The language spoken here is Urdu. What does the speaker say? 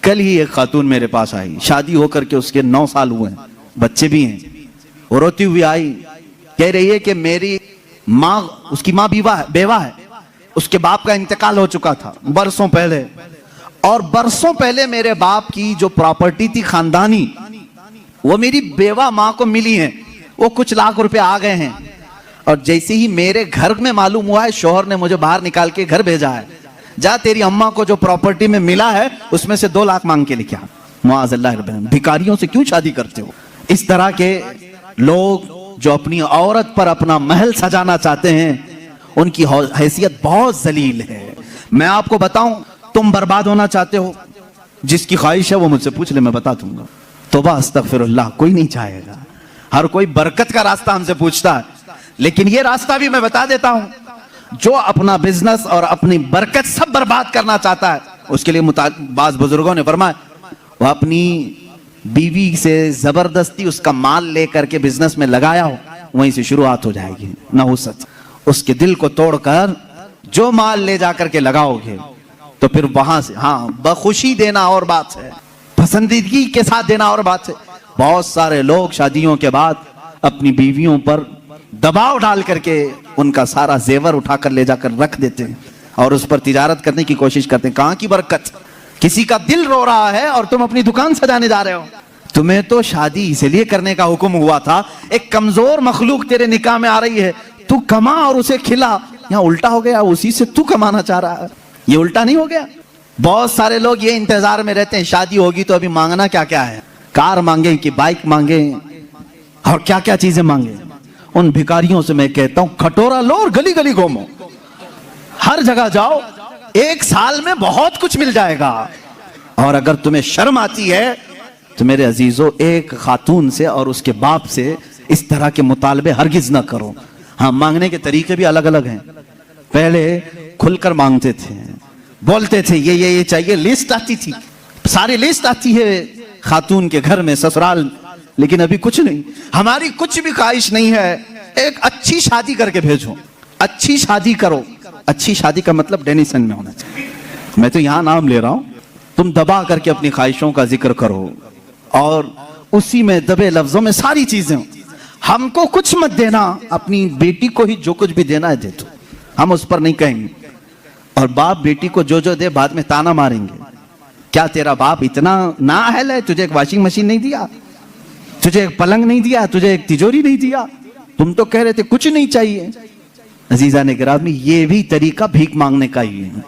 کل ہی ایک خاتون میرے پاس آئی, شادی ہو کر کے اس کے 9 سال ہوئے ہیں, بچے بھی ہیں. وہ روتی ہوئی آئی, کہہ رہی ہے کہ میری ماں, اس کی ماں بیوہ ہے, اس کے باپ کا انتقال ہو چکا تھا برسوں پہلے, اور برسوں پہلے میرے باپ کی جو پراپرٹی تھی خاندانی, وہ میری بیوہ ماں کو ملی ہیں, وہ کچھ لاکھ روپے آ گئے ہیں. اور جیسے ہی میرے گھر میں معلوم ہوا ہے, شوہر نے مجھے باہر نکال کے گھر بھیجا ہے, جا تیری اماں کو جو پراپرٹی میں ملا ہے اس میں سے 2 لاکھ مانگ کے لکھا. معاذ اللہ رب العالمین, بھکاریوں سے کیوں شادی کرتے ہو؟ اس طرح کے لوگ جو اپنی عورت پر اپنا محل سجانا چاہتے ہیں, ان کی حیثیت بہت ذلیل ہے. میں آپ کو بتاؤں, تم برباد ہونا چاہتے ہو, جس کی خواہش ہے وہ مجھ سے پوچھ لے, میں بتا دوں گا. توبہ استغفر اللہ, کوئی نہیں چاہے گا. ہر کوئی برکت کا راستہ ہم سے پوچھتا ہے, لیکن یہ راستہ بھی میں بتا دیتا ہوں, جو اپنا بزنس اور اپنی برکت سب برباد کرنا چاہتا ہے, اس کے لیے بعض بزرگوں نے فرمایا وہ اپنی بیوی سے زبردستی اس کا مال لے کر کے بزنس میں لگایا ہو, وہیں سے شروعات ہو جائے گی نحوست. اس کے دل کو توڑ کر جو مال لے جا کر کے لگاؤ گے تو پھر وہاں سے, ہاں بخوشی دینا اور بات ہے, پسندیدگی کے ساتھ دینا اور بات ہے. بہت سارے لوگ شادیوں کے بعد اپنی بیویوں پر دباؤ ڈال کر کے ان کا سارا زیور اٹھا کر لے جا کر رکھ دیتے ہیں اور اس پر تجارت کرنے کی کوشش کرتے ہیں. کہاں کی برکت؟ کسی کا دل رو رہا ہے اور تم اپنی دکان سجانے جا رہے ہو. تمہیں تو شادی اس لیے کرنے کا حکم ہوا تھا, ایک کمزور مخلوق تیرے نکاح میں آ رہی ہے, تو کما اور اسے کھلا. یہاں الٹا ہو گیا, اسی سے تو کمانا چاہ رہا ہے. یہ الٹا نہیں ہو گیا؟ بہت سارے لوگ یہ انتظار میں رہتے ہیں شادی ہوگی تو ابھی مانگنا کیا کیا ہے, کار مانگیں کہ بائک مانگیں اور کیا کیا چیزیں مانگیں. ان بھکاریوں سے میں کہتا ہوں کھٹورا لو اور گلی گلی گھومو, ہر جگہ جاؤ, 1 سال میں بہت کچھ مل جائے گا. اور اگر تمہیں شرم آتی ہے تو میرے عزیزو, ایک خاتون سے اور اس کے باپ سے اس طرح کے مطالبے ہرگز نہ کرو. ہاں, مانگنے کے طریقے بھی الگ الگ ہیں. پہلے کھل کر مانگتے تھے, بولتے تھے یہ چاہیے, لسٹ آتی تھی, ساری لسٹ آتی ہے خاتون کے گھر میں, سسرال. لیکن ابھی کچھ نہیں. ہماری کچھ بھی خواہش نہیں ہے, ایک اچھی شادی کر کے بھیجو, اچھی شادی کرو. اچھی شادی کا مطلب ڈینیسن میں ہونا چاہیے. میں تو یہاں نام لے رہا ہوں, تم دبا کر کے اپنی خواہشوں کا ذکر کرو اور اسی میں دبے لفظوں میں ساری چیزیں. ہم کو کچھ مت دینا, اپنی بیٹی کو ہی جو کچھ بھی دینا ہے دے دو, ہم اس پر نہیں کہیں گے. اور باپ بیٹی کو جو دے بعد میں تانا ماریں گے, کیا تیرا باپ اتنا نااہل ہے, تجھے ایک واشنگ مشین نہیں دیا, تجھے ایک پلنگ نہیں دیا, تجھے ایک تجوری نہیں دیا, تم تو کہہ رہے تھے کچھ نہیں چاہیے. عزیزان گرامی, یہ بھی طریقہ بھیک مانگنے کا ہی ہے.